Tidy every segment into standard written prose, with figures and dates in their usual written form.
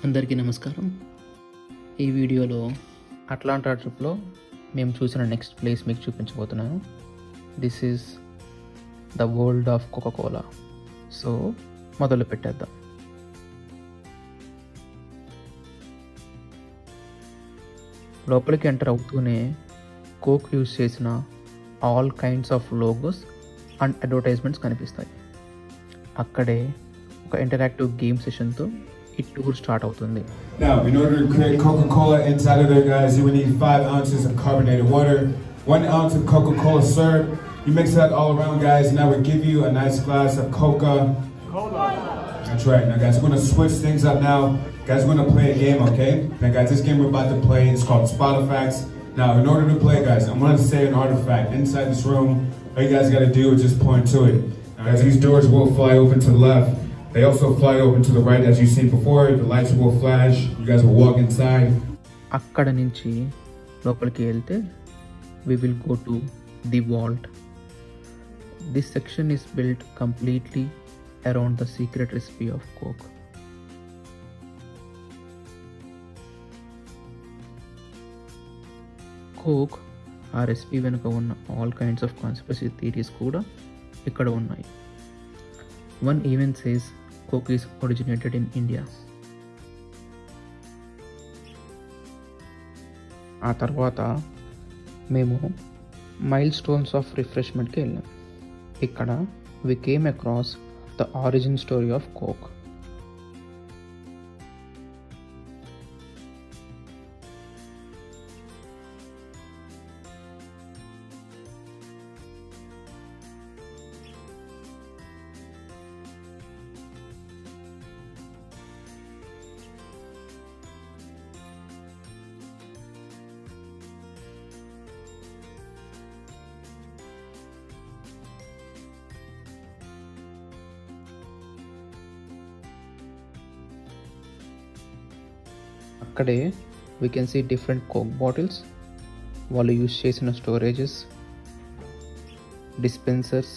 అందరికీ నమస్కారం. ఈ వీడియోలో అట్లాంటా ట్రిప్లో మేము చూసిన నెక్స్ట్ ప్లేస్ మీకు చూపించబోతున్నాను. This is the world of Coca-Cola. So మొదలు పెట్టేద్దాం. లోపలికి ఎంటర్ అవుతూనే కోక్ యూజ్ చేసిన all kinds of logos and advertisements కనిపిస్తాయి. అక్కడే ఒక ఇంటరాక్టివ్ గేమ్ సెషన్తో ఈ టూర్ స్టార్ట్ అవుతుంది. Now, in order to create Coca-Cola inside of there, guys, you would need 5 ounces of carbonated water, 1 ounce of Coca-Cola syrup. You mix that all around, guys, and that would give you a nice glass of Coca-Cola. That's right. Now, guys, we're going to switch things up now. Guys, we're going to play a game, okay? Now, guys, this game we're about to play is called Spotifacts. Now, in order to play, guys, I'm going to say an artifact inside this room. All you guys got to do is just point to it. Now, guys, these doors will fly open to the left. They also fly open to the right, as you've seen before. The lights will flash. You guys will walk inside. అక్కడ నుంచి లోపలికి వెళ్తే we will go to the vault. This section is built completely around the secret recipe of Coke. Coke ఆ recipe వెనుక ఉన్న all kinds of conspiracy theories కూడా ఇక్కడ ఉన్నాయి. One even says Coke is originated in India. ఆ తర్వాత మేము mile stones of రిఫ్రెష్మెంట్కి వెళ్ళాం. ఇక్కడ we came across the origin story of Coke. అక్కడే we can see different Coke bottles, వాళ్ళు యూజ్ చేసిన storages, dispensers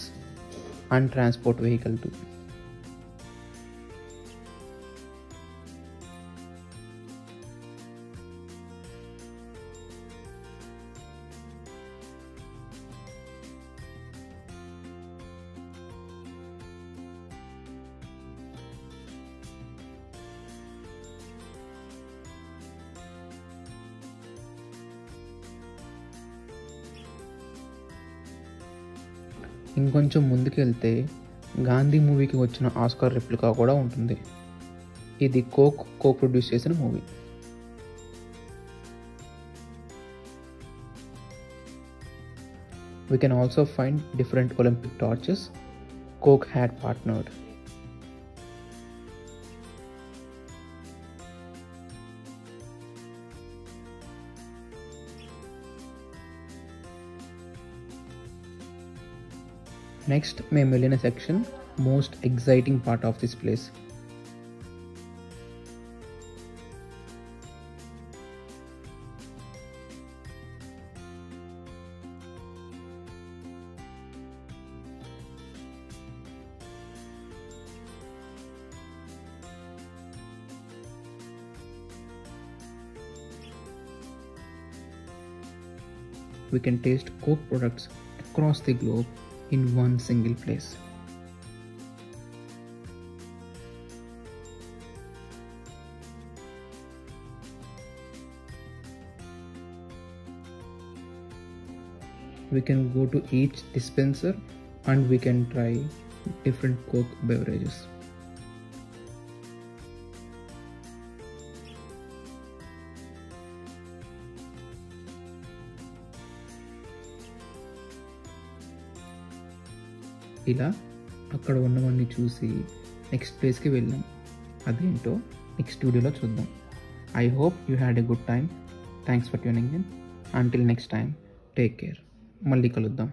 and transport vehicle two. ఇంకొంచెం ముందుకు వెళ్తే గాంధీ మూవీకి వచ్చిన ఆస్కార్ రెప్లికా కూడా ఉంటుంది. ఇది కోక్ ప్రొడ్యూస్ చేసిన movie. We can also find different Olympic torches Coke had partnered. Next, మేము వెళ్ళిన section most exciting part of this place. We can taste Coke products across the globe in one single place. We can go to each dispenser and we can try different Coke beverages. ఇలా అక్కడ ఉన్నవన్నీ చూసి next ప్లేస్కి వెళ్ళాం. అదేంటో next వీడియోలో చూద్దాం. I hope you had a good time. Thanks for tuning in. Until next time, take care. మళ్ళీ కలుద్దాం.